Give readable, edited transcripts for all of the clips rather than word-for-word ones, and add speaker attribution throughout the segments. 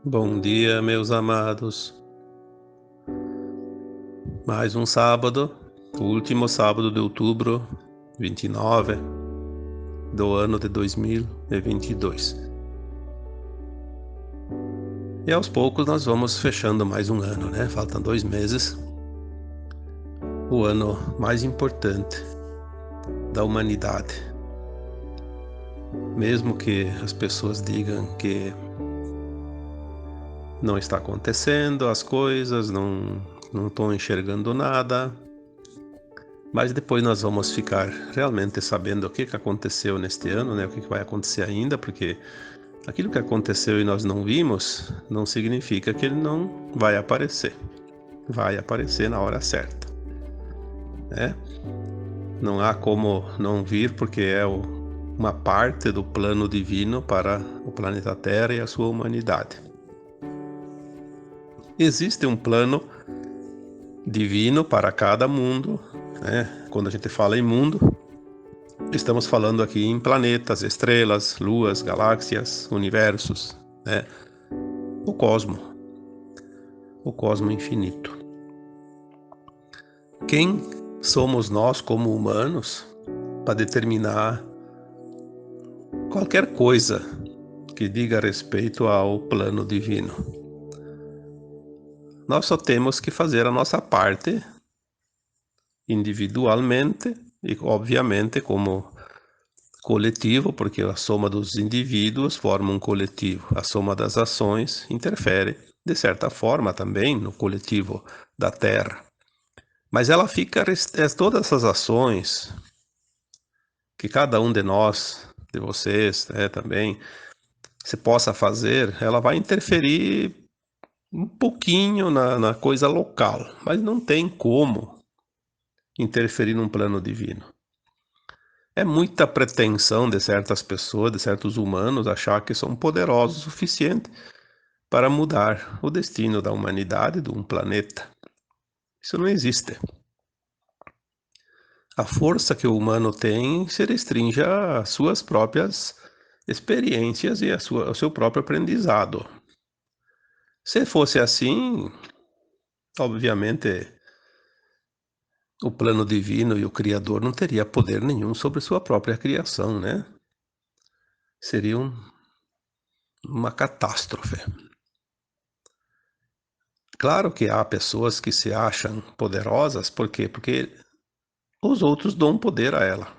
Speaker 1: Bom dia, meus amados. Mais um sábado, o último sábado de outubro, 29 do ano de 2022. E aos poucos nós vamos fechando mais um ano, né? Faltam 2 meses. O ano mais importante da humanidade. Mesmo que as pessoas digam que não está acontecendo as coisas, não estou enxergando nada, mas depois nós vamos ficar realmente sabendo o que aconteceu neste ano, né? O que vai acontecer ainda, porque aquilo que aconteceu e nós não vimos, não significa que ele não vai aparecer. Vai aparecer na hora certa, né? Não há como não vir, porque é uma parte do plano divino para o planeta Terra e a sua humanidade. Existe um plano divino para cada mundo, né? Quando a gente fala em mundo, estamos falando aqui em planetas, estrelas, luas, galáxias, universos, né? O cosmo infinito. Quem somos nós como humanos para determinar qualquer coisa que diga respeito ao plano divino? Nós só temos que fazer a nossa parte individualmente e, obviamente, como coletivo, porque a soma dos indivíduos forma um coletivo. A soma das ações interfere, de certa forma, também no coletivo da Terra. Mas ela fica, todas essas ações que cada um de nós, de vocês, né, também, se possa fazer, ela vai interferir um pouquinho na coisa local, mas não tem como interferir num plano divino. É muita pretensão de certas pessoas, de certos humanos, achar que são poderosos o suficiente para mudar o destino da humanidade, de um planeta. Isso não existe. A força que o humano tem se restringe às suas próprias experiências e ao seu próprio aprendizado. Se fosse assim, obviamente, o plano divino e o Criador não teria poder nenhum sobre sua própria criação, né? Seria uma catástrofe. Claro que há pessoas que se acham poderosas, por quê? Porque os outros dão poder a ela,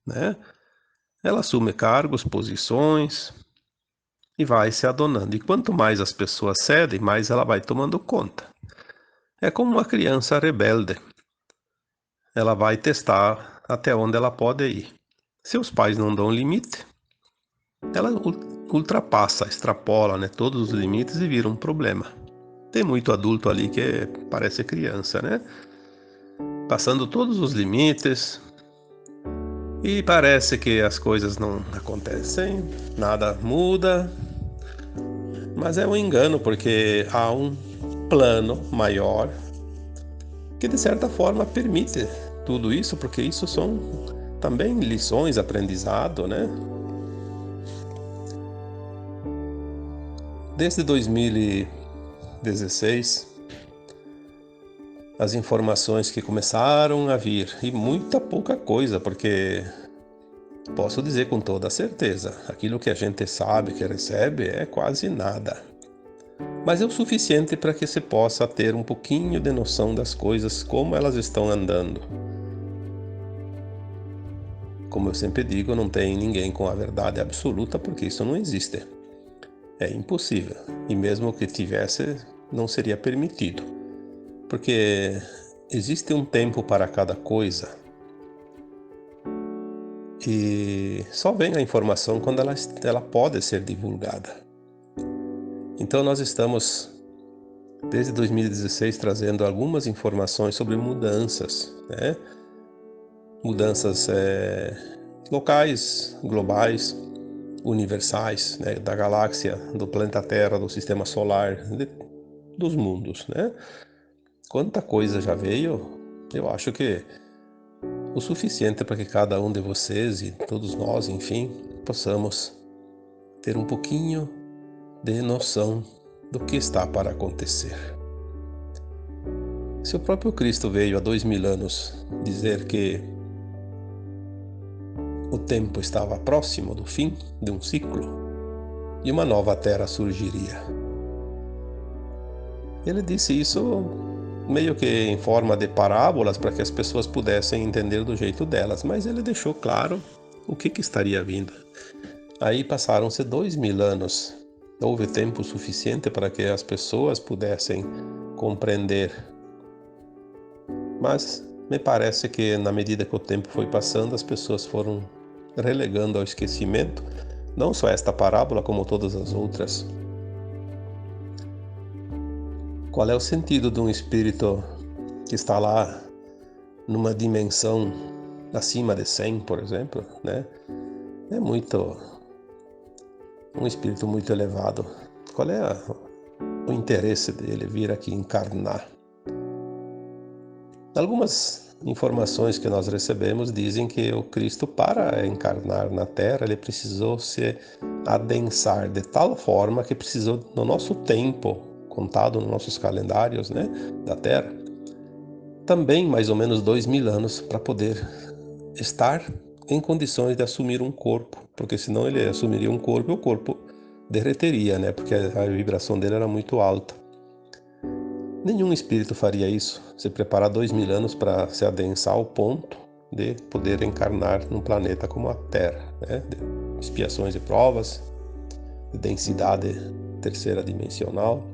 Speaker 1: né? Ela assume cargos, posições e vai se adonando. E quanto mais as pessoas cedem, mais ela vai tomando conta. É como uma criança rebelde. Ela vai testar até onde ela pode ir. Se os pais não dão limite, ela ultrapassa, extrapola, né, todos os limites e vira um problema. Tem muito adulto ali que parece criança, né? Passando todos os limites e parece que as coisas não acontecem, nada muda, mas é um engano porque há um plano maior que de certa forma permite tudo isso, porque isso são também lições, aprendizado, né? Desde 2016, as informações que começaram a vir, e muita pouca coisa, porque posso dizer com toda certeza, aquilo que a gente sabe, que recebe, é quase nada. Mas é o suficiente para que se possa ter um pouquinho de noção das coisas, como elas estão andando. Como eu sempre digo, não tem ninguém com a verdade absoluta, porque isso não existe. É impossível. E mesmo que tivesse, não seria permitido. Porque existe um tempo para cada coisa. E só vem a informação quando ela pode ser divulgada. Então nós estamos, desde 2016, trazendo algumas informações sobre mudanças, né? Mudanças locais, globais, universais, né? Da galáxia, do planeta Terra, do sistema solar, dos mundos, né? Quanta coisa já veio, eu acho que o suficiente para que cada um de vocês e todos nós, enfim, possamos ter um pouquinho de noção do que está para acontecer. Se o próprio Cristo veio há 2000 anos dizer que o tempo estava próximo do fim de um ciclo e uma nova terra surgiria. Ele disse isso meio que em forma de parábolas para que as pessoas pudessem entender do jeito delas, mas ele deixou claro o que estaria vindo. Aí passaram-se 2000 anos. Houve tempo suficiente para que as pessoas pudessem compreender. Mas me parece que na medida que o tempo foi passando, as pessoas foram relegando ao esquecimento, não só esta parábola, como todas as outras. Qual é o sentido de um espírito que está lá numa dimensão acima de 100, por exemplo, né? É um espírito muito elevado. Qual é o interesse dele vir aqui encarnar? Algumas informações que nós recebemos dizem que o Cristo, para encarnar na Terra, ele precisou se adensar de tal forma que precisou, no nosso tempo, contado nos nossos calendários, né, da Terra, também mais ou menos 2000 anos para poder estar em condições de assumir um corpo, porque senão ele assumiria um corpo e o corpo derreteria, né, porque a vibração dele era muito alta. Nenhum espírito faria isso, se preparar 2000 anos para se adensar ao ponto de poder encarnar num planeta como a Terra, né? De expiações e provas, de densidade terceira dimensional.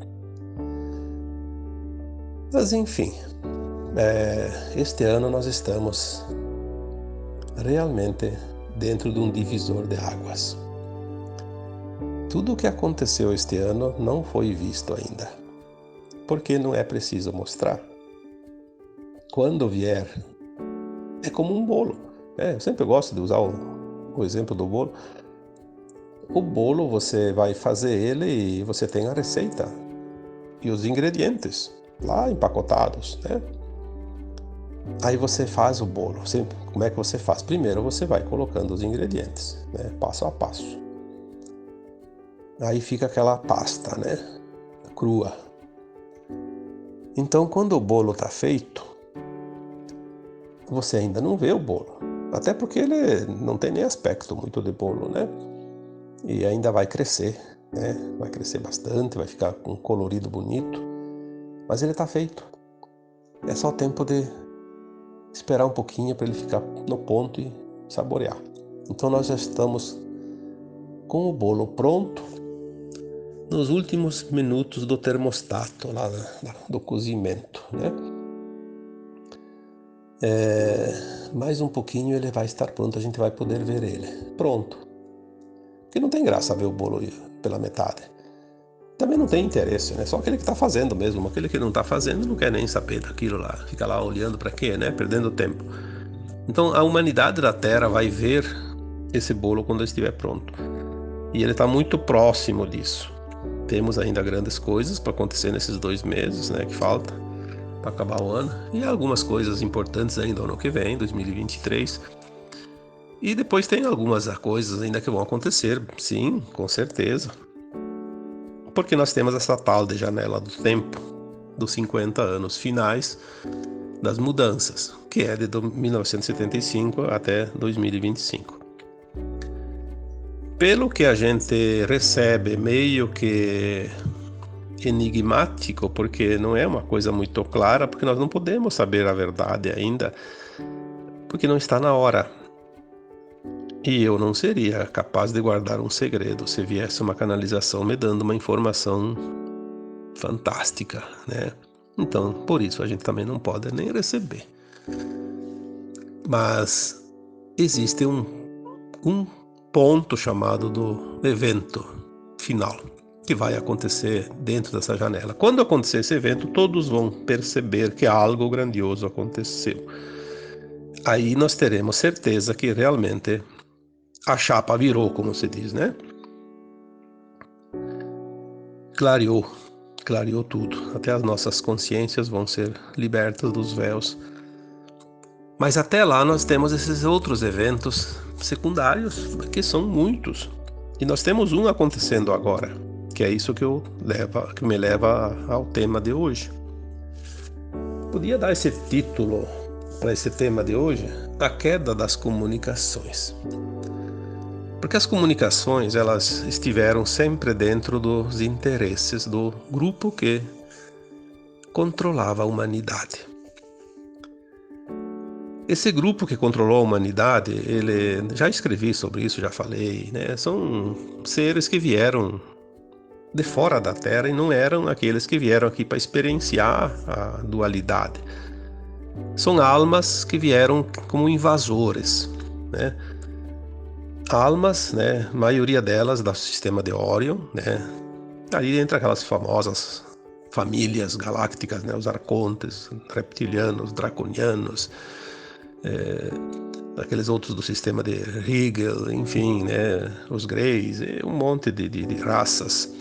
Speaker 1: Mas enfim, este ano nós estamos realmente dentro de um divisor de águas. Tudo o que aconteceu este ano não foi visto ainda, porque não é preciso mostrar. Quando vier, é como um bolo. Eu sempre gosto de usar o exemplo do bolo. O bolo, você vai fazer ele e você tem a receita e os ingredientes lá empacotados, né? Aí você faz o bolo. Como é que você faz? Primeiro você vai colocando os ingredientes, né? Passo a passo. Aí fica aquela pasta, né? Crua. Então, quando o bolo está feito, você ainda não vê o bolo. Até porque ele não tem nem aspecto muito de bolo, né? E ainda vai crescer, né? Vai crescer bastante, vai ficar com um colorido bonito. Mas ele está feito. É só tempo de esperar um pouquinho para ele ficar no ponto e saborear. Então, nós já estamos com o bolo pronto nos últimos minutos do termostato lá do cozimento, né? Mais um pouquinho ele vai estar pronto, a gente vai poder ver ele pronto. Porque não tem graça ver o bolo pela metade. Também não tem interesse, né? Só aquele que está fazendo mesmo. Aquele que não está fazendo não quer nem saber daquilo lá. Fica lá olhando para quê, né? Perdendo tempo. Então a humanidade da Terra vai ver esse bolo quando ele estiver pronto. E ele está muito próximo disso. Temos ainda grandes coisas para acontecer nesses 2 meses, né, que falta para acabar o ano. E algumas coisas importantes ainda no ano que vem, 2023. E depois tem algumas coisas ainda que vão acontecer, sim, com certeza. Porque nós temos essa tal de janela do tempo, dos 50 anos finais das mudanças, que é de 1975 até 2025. Pelo que a gente recebe, meio que enigmático, porque não é uma coisa muito clara, porque nós não podemos saber a verdade ainda, porque não está na hora. E eu não seria capaz de guardar um segredo se viesse uma canalização me dando uma informação fantástica, né? Então, por isso a gente também não pode nem receber. Mas existe um ponto chamado do evento final, que vai acontecer dentro dessa janela. Quando acontecer esse evento, todos vão perceber que algo grandioso aconteceu. Aí nós teremos certeza que realmente a chapa virou, como se diz, né? Clareou tudo. Até as nossas consciências vão ser libertas dos véus. Mas até lá nós temos esses outros eventos secundários, que são muitos. E nós temos um acontecendo agora, que é isso que me leva ao tema de hoje. Podia dar esse título para esse tema de hoje: a queda das comunicações. Porque as comunicações, elas estiveram sempre dentro dos interesses do grupo que controlava a humanidade. Esse grupo que controlou a humanidade, já escrevi sobre isso, já falei, né? São seres que vieram de fora da Terra e não eram aqueles que vieram aqui para experienciar a dualidade. São almas que vieram como invasores, né? Almas, né? A maioria delas do sistema de Orion, né? Ali entra aquelas famosas famílias galácticas, né? Os arcontes, reptilianos, draconianos, aqueles outros do sistema de Rigel, enfim, né? Os Greys, um monte de raças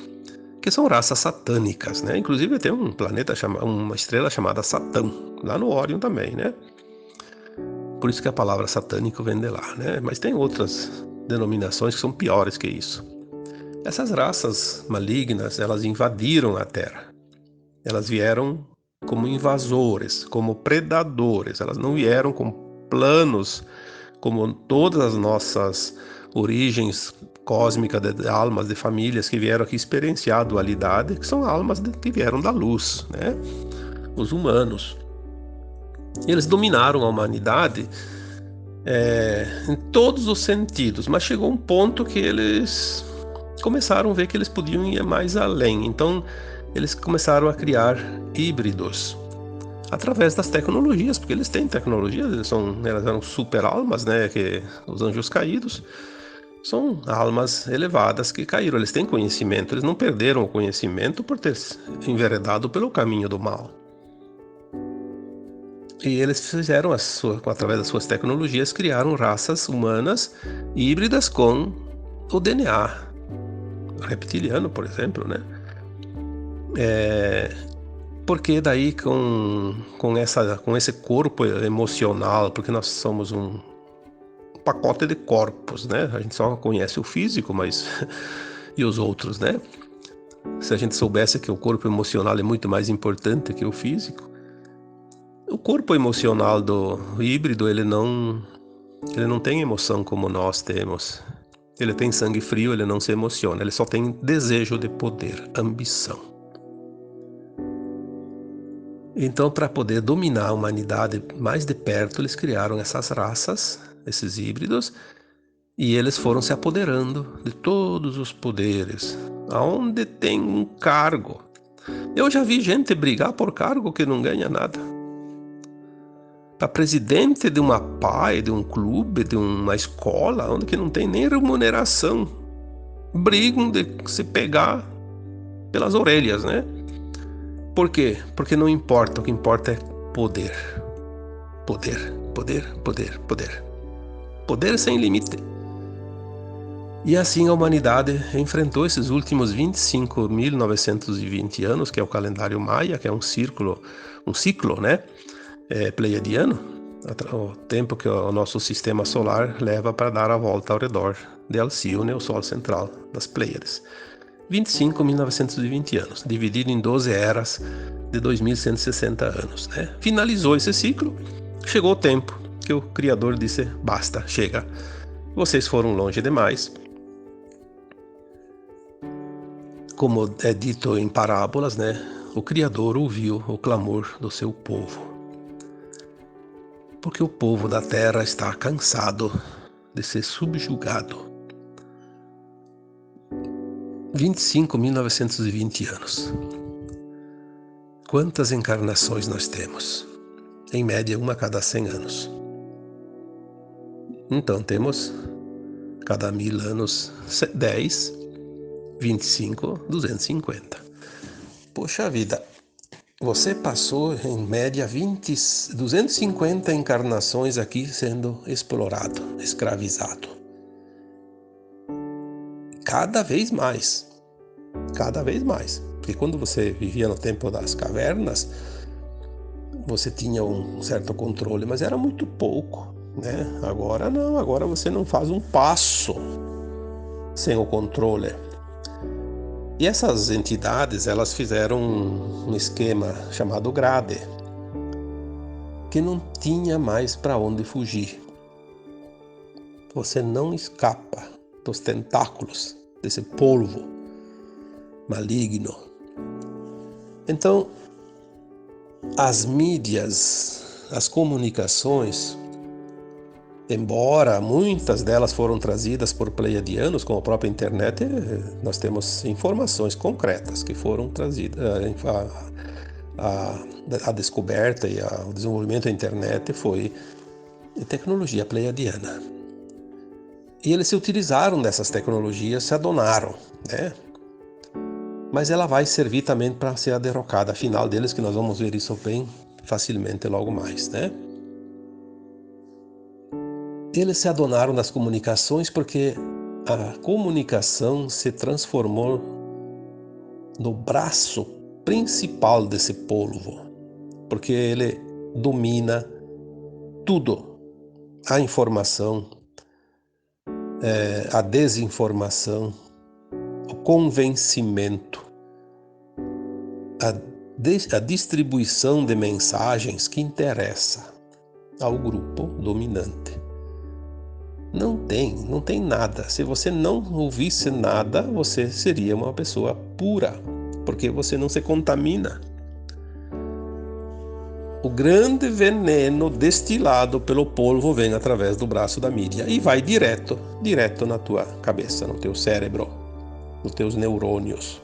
Speaker 1: que são raças satânicas, né? Inclusive tem um planeta uma estrela chamada Satã, lá no Orion também, né? Por isso que a palavra satânico vem de lá, né? Mas tem outras denominações que são piores que isso. Essas raças malignas, elas invadiram a Terra. Elas vieram como invasores, como predadores. Elas não vieram com planos como todas as nossas origens cósmicas de almas, de famílias que vieram aqui experienciar a dualidade, que são almas que vieram da luz, né? Os humanos. Eles dominaram a humanidade em todos os sentidos, mas chegou um ponto que eles começaram a ver que eles podiam ir mais além. Então, eles começaram a criar híbridos através das tecnologias, porque eles têm tecnologias, elas eram super almas, né? Que os anjos caídos são almas elevadas que caíram. Eles têm conhecimento, eles não perderam o conhecimento por ter enveredado pelo caminho do mal. E eles fizeram, através das suas tecnologias, criaram raças humanas híbridas com o DNA reptiliano, por exemplo, né? Porque daí com esse corpo emocional, porque nós somos um pacote de corpos, né? A gente só conhece o físico, mas e os outros, né? Se a gente soubesse que o corpo emocional é muito mais importante que o físico, o corpo emocional do híbrido, ele não tem emoção como nós temos. Ele tem sangue frio, ele não se emociona, ele só tem desejo de poder, ambição. Então, para poder dominar a humanidade mais de perto, eles criaram essas raças, esses híbridos, e eles foram se apoderando de todos os poderes, aonde tem um cargo. Eu já vi gente brigar por cargo que não ganha nada. Para presidente de uma PAI, de um clube, de uma escola, onde que não tem nem remuneração, brigam de se pegar pelas orelhas, né? Por quê? Porque não importa, o que importa é poder. Poder, poder, poder, poder. Poder sem limite. E assim a humanidade enfrentou esses últimos 25.920 anos, que é o calendário maia, que é um ciclo, né? Pleiadiano, o tempo que o nosso sistema solar leva para dar a volta ao redor de Alcíone, o Sol central das Pleiades. 25.920 anos, dividido em 12 eras de 2.160 anos, né? Finalizou esse ciclo, chegou o tempo que o Criador disse: basta, chega, vocês foram longe demais. Como é dito em parábolas, né? O Criador ouviu o clamor do seu povo, porque o povo da terra está cansado de ser subjugado. 25.920 anos. Quantas encarnações nós temos? Em média, uma a cada 100 anos. Então, temos cada 1000 anos 10, 25, 250. Poxa vida, você passou em média 250 encarnações aqui sendo explorado, escravizado. Cada vez mais. Porque quando você vivia no tempo das cavernas, você tinha um certo controle, mas era muito pouco, né? Agora não, agora você não faz um passo sem o controle. E essas entidades, elas fizeram um esquema chamado grade, que não tinha mais para onde fugir. Você não escapa dos tentáculos desse polvo maligno. Então, as mídias, as comunicações, embora muitas delas foram trazidas por pleiadianos, como a própria internet, nós temos informações concretas que foram trazidas. A descoberta e o desenvolvimento da internet foi tecnologia pleiadiana. E eles se utilizaram dessas tecnologias, se adonaram, né? Mas ela vai servir também para ser a derrocada final deles, que nós vamos ver isso bem facilmente logo mais, né? Eles se adonaram das comunicações porque a comunicação se transformou no braço principal desse polvo, porque ele domina tudo, a informação, a desinformação, o convencimento, a distribuição de mensagens que interessa ao grupo dominante. Não tem nada. Se você não ouvisse nada, você seria uma pessoa pura, porque você não se contamina. O grande veneno destilado pelo polvo vem através do braço da mídia e vai direto na tua cabeça, no teu cérebro, nos teus neurônios.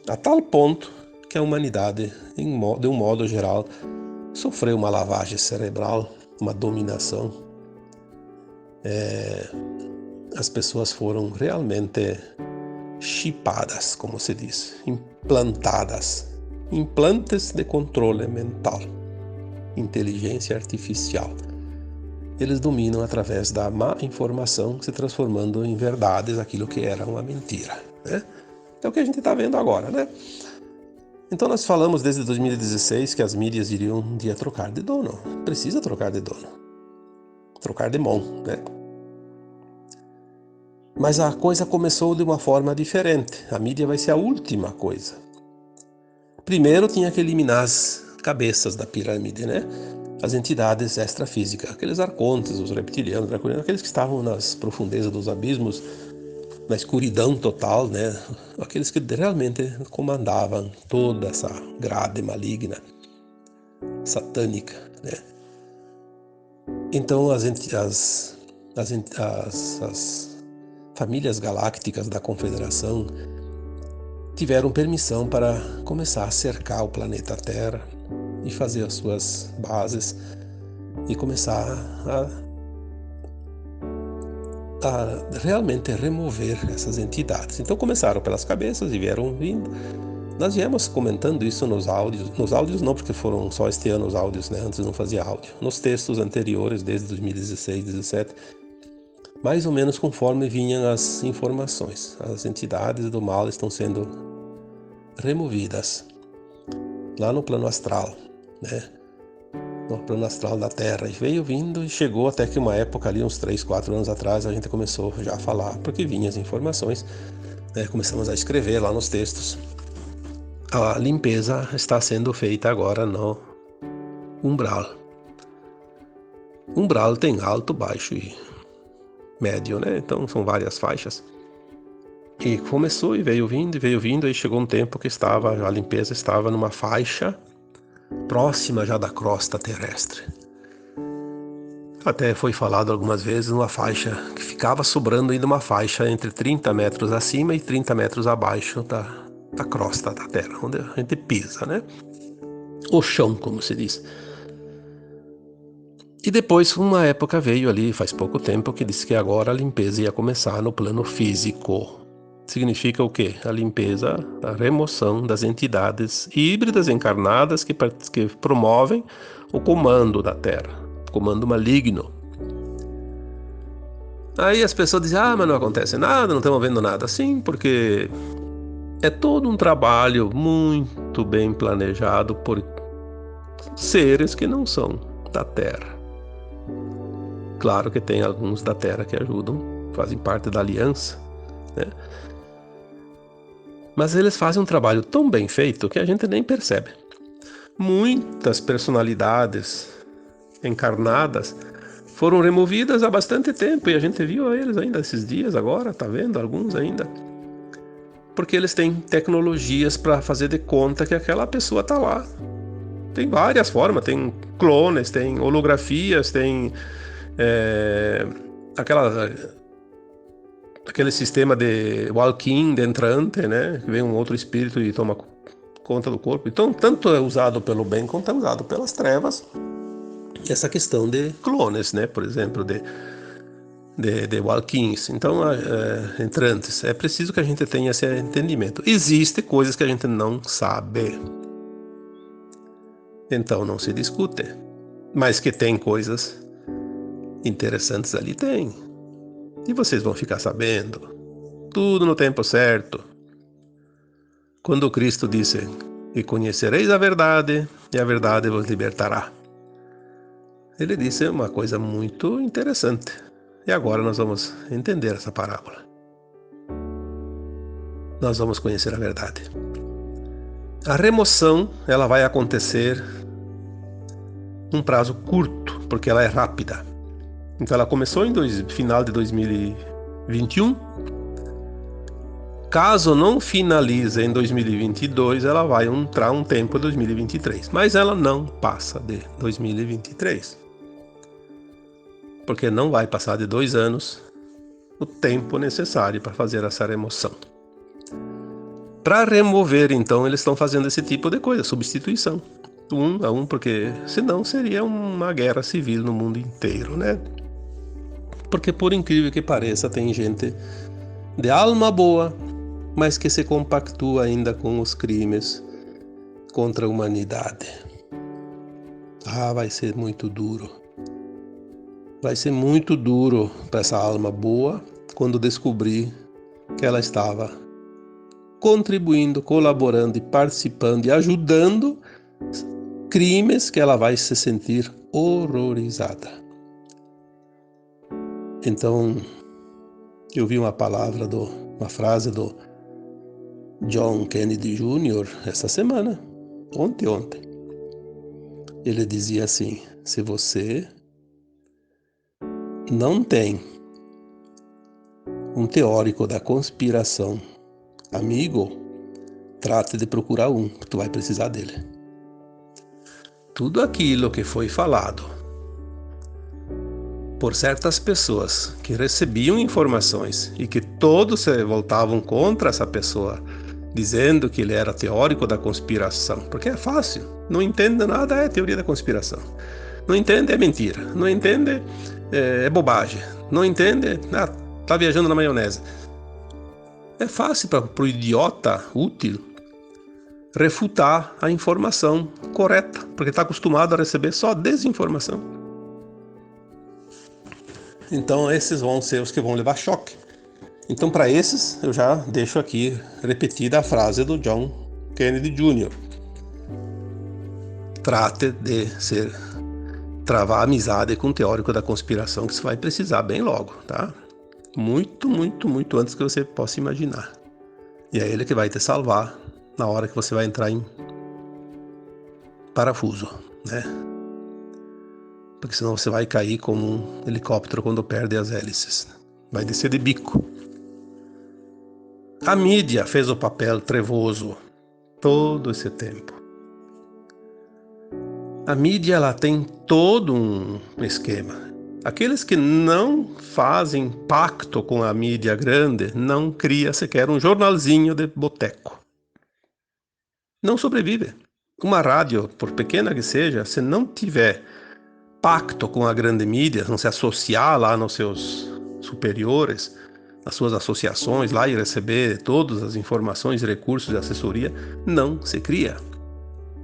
Speaker 1: A tal ponto que a humanidade, de um modo geral, sofreu uma lavagem cerebral, uma dominação. As pessoas foram realmente chipadas, como se diz, implantadas. Implantes de controle mental, inteligência artificial. Eles dominam através da má informação, se transformando em verdades aquilo que era uma mentira, né? É o que a gente está vendo agora, né? Então nós falamos desde 2016 que as mídias iriam um dia trocar de dono. Precisa trocar de dono. Trocar de mão, né? Mas a coisa começou de uma forma diferente. A mídia vai ser a última coisa. Primeiro tinha que eliminar as cabeças da pirâmide, né? As entidades extrafísicas, aqueles arcontes, os reptilianos, aqueles que estavam nas profundezas dos abismos, na escuridão total, né? Aqueles que realmente comandavam toda essa grade maligna, satânica, né? Então as famílias galácticas da Confederação tiveram permissão para começar a cercar o planeta Terra e fazer as suas bases e começar a realmente remover essas entidades. Então começaram pelas cabeças e vieram vindo. Nós viemos comentando isso nos áudios não, porque foram só este ano os áudios, né? Antes não fazia áudio. Nos textos anteriores, desde 2016, 2017, mais ou menos conforme vinham as informações. As entidades do mal estão sendo removidas lá no plano astral, né? No plano astral da Terra. E veio vindo e chegou até que uma época ali, uns 3, 4 anos atrás, a gente começou já a falar, porque vinham as informações, né? Começamos a escrever lá nos textos. A limpeza está sendo feita agora no umbral. Umbral tem alto, baixo e médio, né? Então são várias faixas. E começou e veio vindo, aí chegou um tempo que a limpeza estava numa faixa próxima já da crosta terrestre. Até foi falado algumas vezes uma faixa que ficava sobrando ainda uma faixa entre 30 metros acima e 30 metros abaixo da crosta da Terra, onde a gente pisa, né? O chão, como se diz. E depois, uma época veio ali, faz pouco tempo, que disse que agora a limpeza ia começar no plano físico. Significa o quê? A limpeza, a remoção das entidades híbridas encarnadas que promovem o comando da Terra, o comando maligno. Aí as pessoas dizem, mas não acontece nada, não estamos vendo nada. Sim, porque é todo um trabalho muito bem planejado por seres que não são da Terra. Claro que tem alguns da Terra que ajudam, fazem parte da aliança, né? Mas eles fazem um trabalho tão bem feito que a gente nem percebe. Muitas personalidades encarnadas foram removidas há bastante tempo e a gente viu eles ainda esses dias agora, tá vendo alguns ainda. Porque eles têm tecnologias para fazer de conta que aquela pessoa tá lá. Tem várias formas, tem clones, tem holografias, tem aquele sistema de walk-in, de entrante, né? Vem um outro espírito e toma conta do corpo. Então, tanto é usado pelo bem quanto é usado pelas trevas. Essa questão de clones, né? Por exemplo, de walk-ins. Então, entrantes. É preciso que a gente tenha esse entendimento. Existem coisas que a gente não sabe. Então, não se discute. Mas que tem coisas interessantes ali, tem. E vocês vão ficar sabendo. Tudo no tempo certo. Quando Cristo disse: "E conhecereis a verdade, e a verdade vos libertará", ele disse uma coisa muito interessante. E agora nós vamos entender essa parábola. Nós vamos conhecer a verdade. A remoção, ela vai acontecer num prazo curto, porque ela é rápida. Então ela começou em final de 2021. Caso não finalize em 2022, ela vai entrar um tempo em 2023. Mas ela não passa de 2023. Porque não vai passar de 2 anos o tempo necessário para fazer essa remoção. Para remover, então, eles estão fazendo esse tipo de coisa, substituição. 1 a 1, porque senão seria uma guerra civil no mundo inteiro, né? Porque, por incrível que pareça, tem gente de alma boa, mas que se compactua ainda com os crimes contra a humanidade. Vai ser muito duro. Vai ser muito duro para essa alma boa quando descobrir que ela estava contribuindo, colaborando e participando e ajudando crimes que ela vai se sentir horrorizada. Então, eu vi uma frase do John Kennedy Jr. essa semana, ontem. Ele dizia assim: se você não tem um teórico da conspiração amigo, trate de procurar um, tu vai precisar dele. Tudo aquilo que foi falado por certas pessoas que recebiam informações e que todos se voltavam contra essa pessoa, dizendo que ele era teórico da conspiração, porque é fácil, não entende nada, é teoria da conspiração. Não entende, é mentira. Não entende, é bobagem. Não entende, tá viajando na maionese. É fácil para o idiota útil refutar a informação correta, porque está acostumado a receber só desinformação. Então esses vão ser os que vão levar choque. Então, para esses, eu já deixo aqui repetida a frase do John Kennedy Jr. Trate de travar amizade com um teórico da conspiração, que você vai precisar bem logo, tá? Muito, muito, muito antes que você possa imaginar. E é ele que vai te salvar na hora que você vai entrar em parafuso, né? Porque senão você vai cair como um helicóptero quando perde as hélices. Vai descer de bico. A mídia fez o papel trevoso todo esse tempo. A mídia, ela tem todo um esquema. Aqueles que não fazem pacto com a mídia grande não cria sequer um jornalzinho de boteco. Não sobrevive. Uma rádio, por pequena que seja, se não tiver pacto com a grande mídia, não se associar lá nos seus superiores, nas suas associações lá e receber todas as informações e recursos de assessoria, não se cria.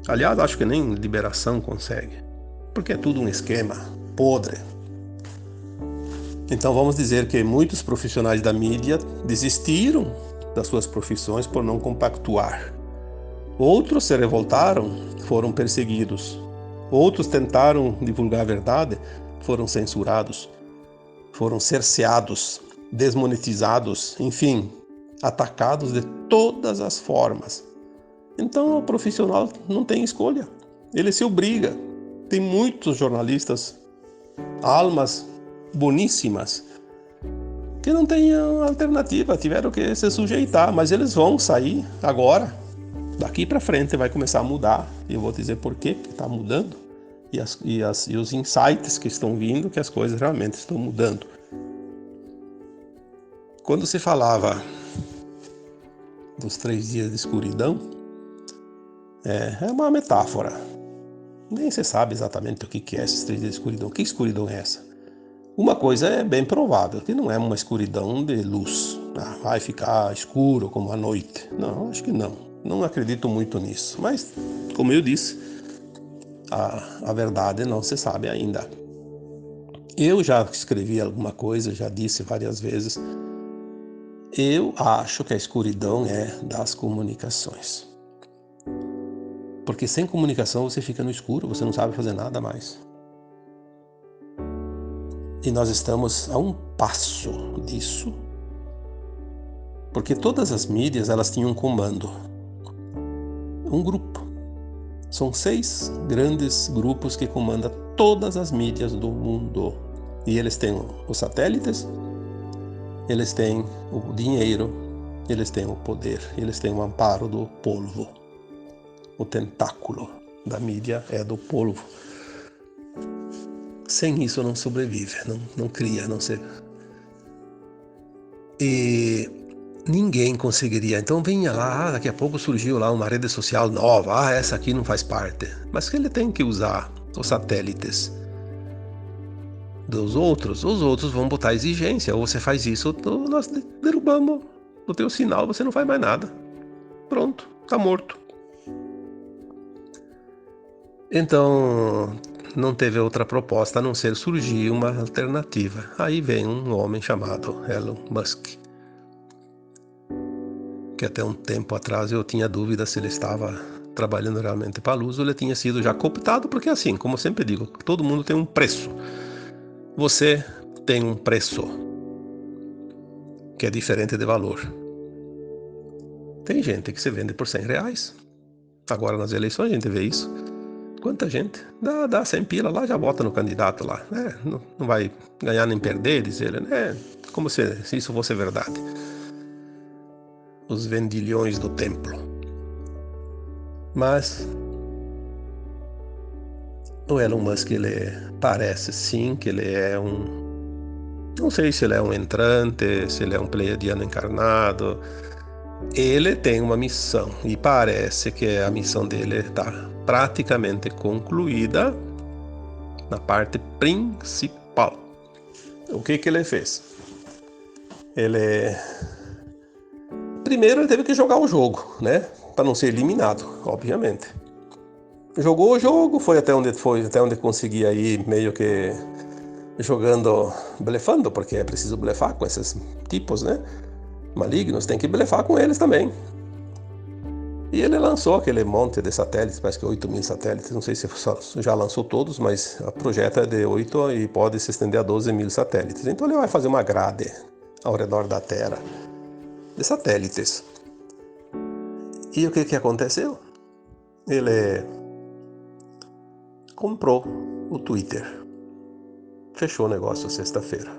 Speaker 1: Aliás, acho que nem liberação consegue, porque é tudo um esquema podre. Então vamos dizer que muitos profissionais da mídia desistiram das suas profissões por não compactuar. Outros se revoltaram, foram perseguidos. Outros tentaram divulgar a verdade, foram censurados, foram cerceados, desmonetizados, enfim, atacados de todas as formas. Então o profissional não tem escolha, ele se obriga. Tem muitos jornalistas, almas boníssimas, que não têm alternativa, tiveram que se sujeitar, mas eles vão sair agora. Daqui para frente vai começar a mudar, e eu vou dizer por quê, porque está mudando, e os insights que estão vindo, que as coisas realmente estão mudando. Quando se falava dos 3 dias de escuridão, é uma metáfora. Nem se sabe exatamente o que é esses 3 dias de escuridão. Que escuridão é essa? Uma coisa é bem provável, que não é uma escuridão de luz. Vai ficar escuro como a noite. Não, acho que não. Não acredito muito nisso. Mas, como eu disse, a verdade não se sabe ainda. Eu já escrevi alguma coisa, já disse várias vezes. Eu acho que a escuridão é das comunicações. Porque sem comunicação você fica no escuro, você não sabe fazer nada mais. E nós estamos a um passo disso. Porque todas as mídias, elas tinham um comando. Um grupo. São 6 grandes grupos que comandam todas as mídias do mundo. E eles têm os satélites, eles têm o dinheiro, eles têm o poder, eles têm o amparo do polvo. O tentáculo da mídia é do polvo. Sem isso não sobrevive, não cria, não se... E ninguém conseguiria. Então vinha lá, daqui a pouco surgiu lá uma rede social nova. Essa aqui não faz parte. Mas que ele tem que usar os satélites dos outros. Os outros vão botar exigência. Ou você faz isso, ou nós derrubamos o teu sinal, você não faz mais nada. Pronto, tá morto. Então, não teve outra proposta a não ser surgir uma alternativa. Aí vem um homem chamado Elon Musk, que até um tempo atrás eu tinha dúvida se ele estava trabalhando realmente para a luz ou ele tinha sido já cooptado, porque assim, como eu sempre digo, todo mundo tem um preço. Você tem um preço que é diferente de valor. Tem gente que se vende por R$100. Agora nas eleições a gente vê isso. Quanta gente? Dá 100 pila lá, já bota no candidato lá. Não vai ganhar nem perder, diz ele. Como se isso fosse verdade. Os vendilhões do templo. Mas o Elon Musk, ele parece sim que ele é não sei se ele é um entrante, se ele é um pleiadiano encarnado. Ele tem uma missão e parece que a missão dele está praticamente concluída na parte principal. O que ele fez? Primeiro ele teve que jogar o jogo, né? Para não ser eliminado, obviamente. Jogou o jogo, foi até onde conseguia ir, meio que jogando, blefando, porque é preciso blefar com esses tipos, né? Malignos, tem que blefar com eles também. E ele lançou aquele monte de satélites, parece que 8.000 satélites, não sei se já lançou todos, mas a projeto é de 8 e pode se estender a 12.000 satélites. Então ele vai fazer uma grade ao redor da Terra de satélites. E o que aconteceu? Ele comprou o Twitter. Fechou o negócio sexta-feira.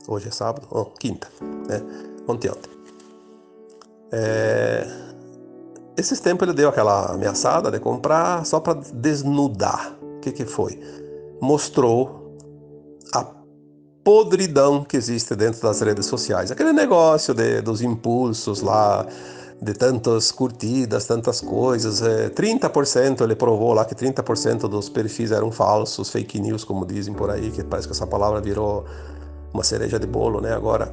Speaker 1: Hoje é sábado? Quinta, né? Ontem. Esses tempos ele deu aquela ameaçada de comprar só para desnudar. O que foi? Mostrou a podridão que existe dentro das redes sociais. Aquele negócio dos impulsos lá, de tantas curtidas, tantas coisas. 30% ele provou lá que 30% dos perfis eram falsos, fake news, como dizem por aí, que parece que essa palavra virou uma cereja de bolo, né? Agora,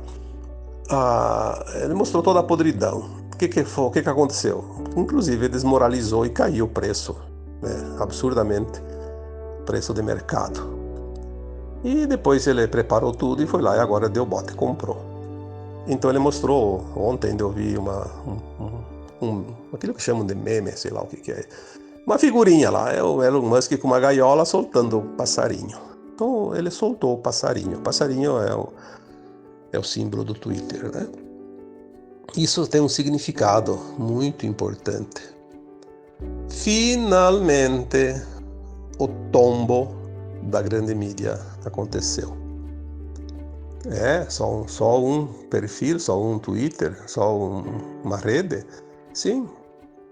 Speaker 1: ele mostrou toda a podridão. O que aconteceu? Inclusive, desmoralizou e caiu o preço, né? Absurdamente, preço de mercado. E depois ele preparou tudo e foi lá e agora deu bote, comprou. Então ele mostrou, ontem eu vi aquilo que chamam de meme, sei lá o que é. Uma figurinha lá, é o Elon Musk com uma gaiola soltando o passarinho. Então ele soltou o passarinho. O passarinho é o símbolo do Twitter, né? Isso tem um significado muito importante. Finalmente, o tombo da grande mídia aconteceu. Só um perfil, só um Twitter, só uma rede? Sim,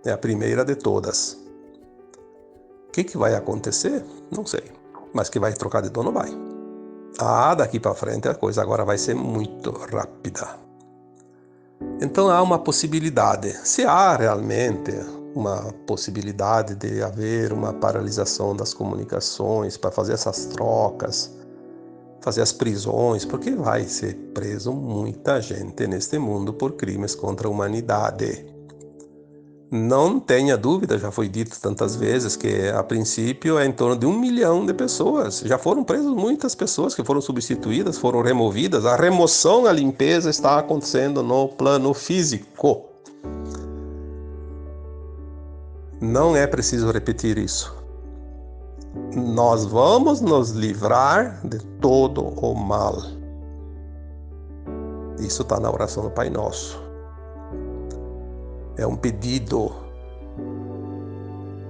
Speaker 1: é a primeira de todas. O que vai acontecer? Não sei. Mas que vai trocar de dono, vai. Daqui para frente a coisa agora vai ser muito rápida. Então há uma possibilidade. Se há realmente uma possibilidade de haver uma paralisação das comunicações para fazer essas trocas, fazer as prisões, porque vai ser preso muita gente neste mundo por crimes contra a humanidade. Não tenha dúvida, já foi dito tantas vezes, que a princípio é em torno de 1 milhão de pessoas. Já foram presas muitas pessoas que foram substituídas, foram removidas. A remoção, a limpeza está acontecendo no plano físico. Não é preciso repetir isso. Nós vamos nos livrar de todo o mal. Isso está na oração do Pai Nosso. É um pedido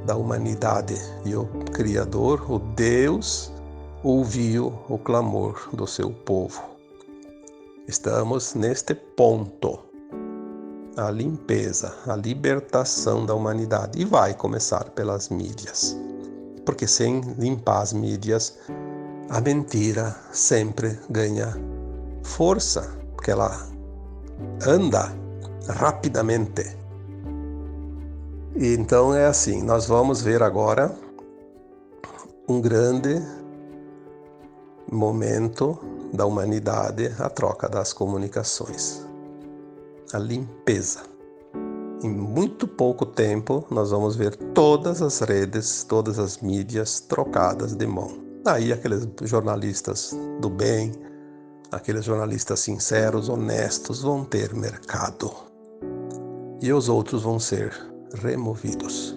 Speaker 1: da humanidade e o Criador, o Deus, ouviu o clamor do seu povo. Estamos neste ponto. A limpeza, a libertação da humanidade. E vai começar pelas mídias. Porque sem limpar as mídias, a mentira sempre ganha força, porque ela anda rapidamente. Então é assim, nós vamos ver agora um grande momento da humanidade, a troca das comunicações, a limpeza. Em muito pouco tempo nós vamos ver todas as redes, todas as mídias trocadas de mão. Aí aqueles jornalistas do bem, aqueles jornalistas sinceros, honestos, vão ter mercado. E os outros vão ser removidos.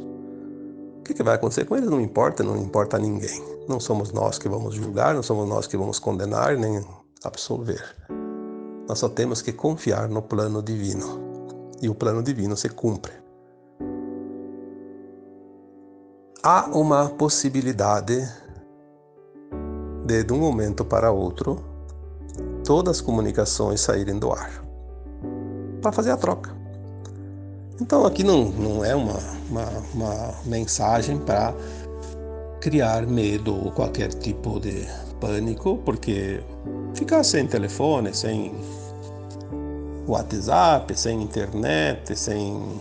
Speaker 1: O que vai acontecer com eles não importa a ninguém. Não somos nós que vamos julgar, não somos nós que vamos condenar, nem absolver. Nós só temos que confiar no plano divino. E o plano divino se cumpre. Há uma possibilidade de um momento para outro, todas as comunicações saírem do ar. Para fazer a troca. Então aqui não é uma mensagem para criar medo ou qualquer tipo de pânico, porque ficar sem telefone, sem WhatsApp, sem internet, sem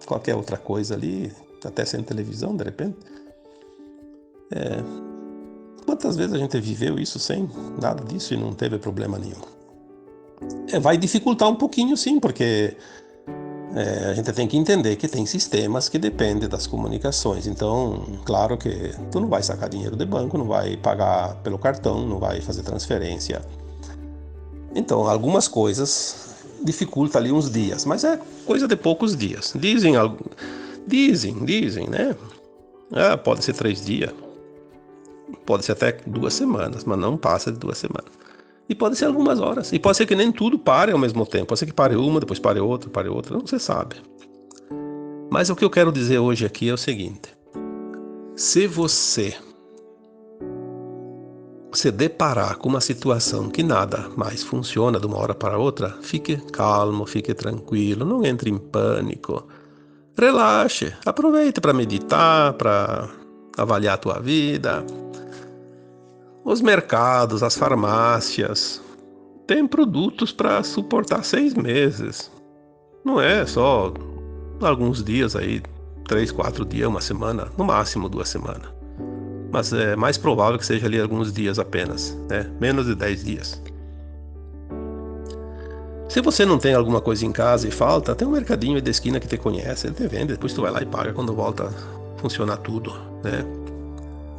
Speaker 1: qualquer outra coisa ali, até sem televisão de repente. Quantas vezes a gente viveu isso sem nada disso e não teve problema nenhum? Vai dificultar um pouquinho sim, porque a gente tem que entender que tem sistemas que dependem das comunicações. Então, claro que tu não vai sacar dinheiro de banco, não vai pagar pelo cartão, não vai fazer transferência. Então, algumas coisas dificultam ali uns dias, mas é coisa de poucos dias. Dizem, né? Pode ser 3 dias, pode ser até 2 semanas, mas não passa de 2 semanas. E pode ser algumas horas. E pode ser que nem tudo pare ao mesmo tempo. Pode ser que pare uma, depois pare outra. Não se sabe. Mas o que eu quero dizer hoje aqui é o seguinte. Se você se deparar com uma situação que nada mais funciona de uma hora para outra, fique calmo, fique tranquilo, não entre em pânico. Relaxe, aproveite para meditar, para avaliar a tua vida. Os mercados, as farmácias, têm produtos para suportar 6 meses. Não é só alguns dias aí, 3, 4 dias, 1 semana, no máximo 2 semanas. Mas é mais provável que seja ali alguns dias apenas, né? Menos de 10 dias. Se você não tem alguma coisa em casa e falta, tem um mercadinho aí da esquina que te conhece, ele te vende, depois tu vai lá e paga quando volta a funcionar tudo, né?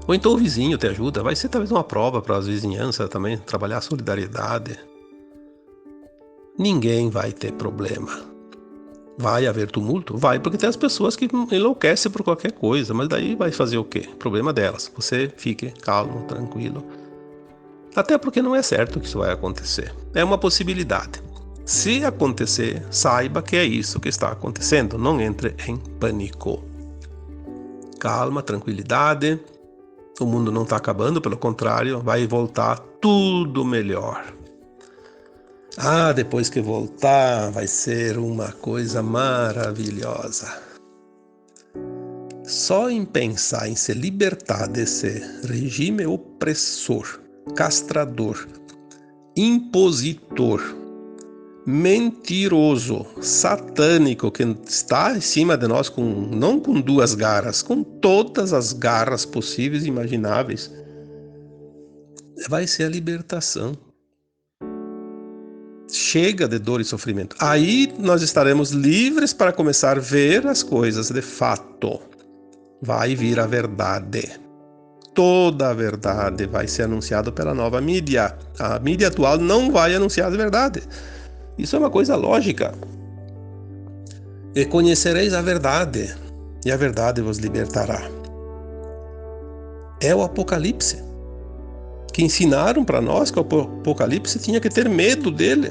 Speaker 1: Ou então o vizinho te ajuda, vai ser talvez uma prova para as vizinhanças também, trabalhar a solidariedade. Ninguém vai ter problema. Vai haver tumulto? Vai, porque tem as pessoas que enlouquecem por qualquer coisa, mas daí vai fazer o quê? Problema delas. Você fique calmo, tranquilo. Até porque não é certo que isso vai acontecer. É uma possibilidade. Se acontecer, saiba que é isso que está acontecendo. Não entre em pânico. Calma, tranquilidade. O mundo não está acabando, pelo contrário, vai voltar tudo melhor. Depois que voltar, vai ser uma coisa maravilhosa. Só em pensar em se libertar desse regime opressor, castrador, impositor, mentiroso, satânico, que está em cima de nós não com 2 garras, com todas as garras possíveis e imagináveis, vai ser a libertação. Chega de dor e sofrimento. Aí nós estaremos livres para começar a ver as coisas de fato. Vai vir a verdade. Toda a verdade vai ser anunciada pela nova mídia. A mídia atual não vai anunciar a verdade. Isso é uma coisa lógica. E conhecereis a verdade, e a verdade vos libertará. É o Apocalipse. Que ensinaram para nós que o Apocalipse tinha que ter medo dele.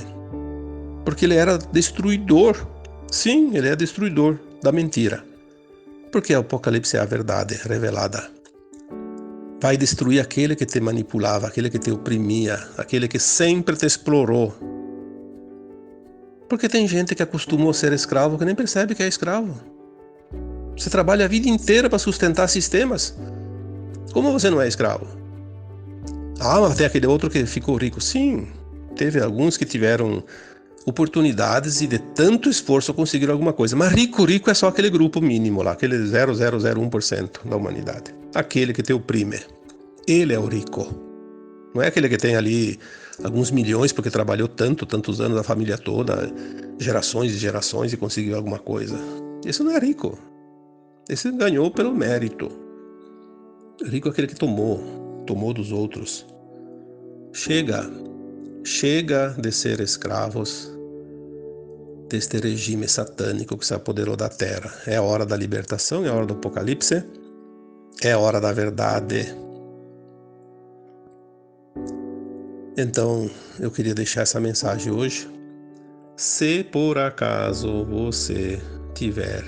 Speaker 1: Porque ele era destruidor. Sim, ele é destruidor da mentira. Porque o Apocalipse é a verdade revelada. Vai destruir aquele que te manipulava, aquele que te oprimia, aquele que sempre te explorou. Porque tem gente que acostumou a ser escravo que nem percebe que é escravo. Você trabalha a vida inteira para sustentar sistemas. Como você não é escravo? Mas tem aquele outro que ficou rico. Sim, teve alguns que tiveram oportunidades e de tanto esforço conseguiram alguma coisa. Mas rico é só aquele grupo mínimo lá, aquele 0,001% da humanidade. Aquele que te oprime. Ele é o rico. Não é aquele que tem ali alguns milhões porque trabalhou tantos anos, a família toda, gerações e gerações e conseguiu alguma coisa. Esse não é rico. Esse ganhou pelo mérito. Rico é aquele que tomou dos outros. Chega de ser escravos deste regime satânico que se apoderou da terra. É a hora da libertação, é a hora do Apocalipse, é a hora da verdade. Então, eu queria deixar essa mensagem hoje. Se por acaso você tiver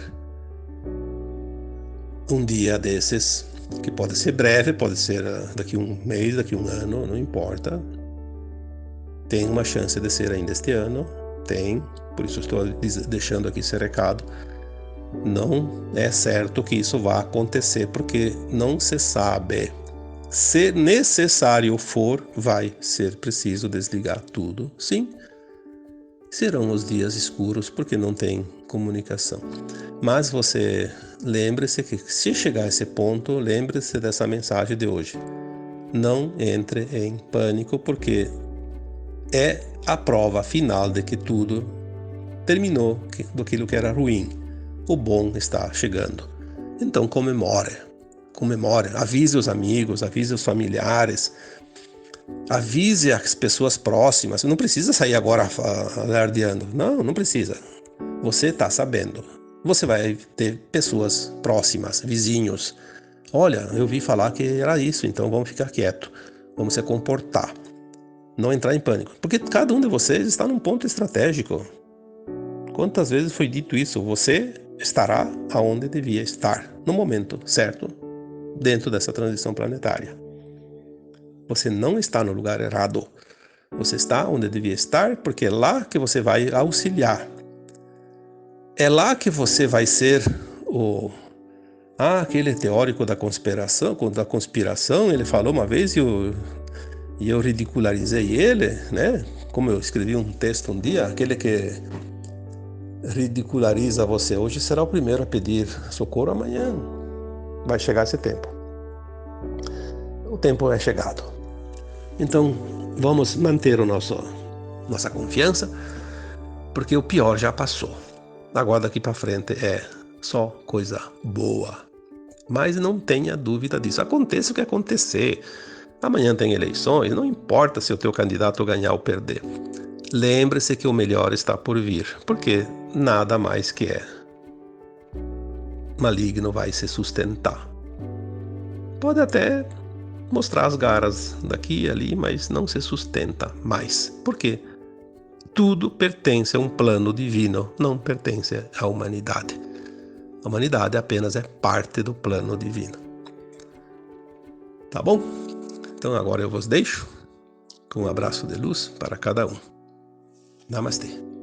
Speaker 1: um dia desses, que pode ser breve, pode ser daqui a um mês, daqui a um ano, não importa. Tem uma chance de ser ainda este ano, tem, por isso estou deixando aqui esse recado. Não é certo que isso vá acontecer, porque não se sabe. Se necessário for, vai ser preciso desligar tudo, sim. Serão os dias escuros, porque não tem comunicação. Mas você lembre-se que, se chegar a esse ponto, lembre-se dessa mensagem de hoje. Não entre em pânico, porque é a prova final de que tudo terminou, daquilo que era ruim. O bom está chegando. Então comemore, avise os amigos, avise os familiares, avise as pessoas próximas. Não precisa sair agora alardeando, não precisa. Você está sabendo. Você vai ter pessoas próximas, vizinhos. Olha, eu vi falar que era isso, então vamos ficar quieto, vamos se comportar. Não entrar em pânico, porque cada um de vocês está num ponto estratégico. Quantas vezes foi dito isso? Você estará aonde devia estar, no momento certo, dentro dessa transição planetária. Você não está no lugar errado. Você está onde devia estar, porque é lá que você vai auxiliar. É lá que você vai ser aquele teórico da conspiração, ele falou uma vez e eu ridicularizei ele, né? Como eu escrevi um texto um dia, aquele que ridiculariza você hoje será o primeiro a pedir socorro amanhã. Vai chegar esse tempo. O tempo é chegado. Então, vamos manter nossa confiança, porque o pior já passou. Agora daqui para frente é só coisa boa. Mas não tenha dúvida disso. Aconteça o que acontecer. Amanhã tem eleições, não importa se o teu candidato ganhar ou perder. Lembre-se que o melhor está por vir, porque nada mais que é maligno vai se sustentar. Pode até mostrar as garras daqui e ali, mas não se sustenta mais. Por quê? tudo pertence a um plano divino, não pertence à humanidade. A humanidade apenas é parte do plano divino. Tá bom? Então agora eu vos deixo com um abraço de luz para cada um. Namastê.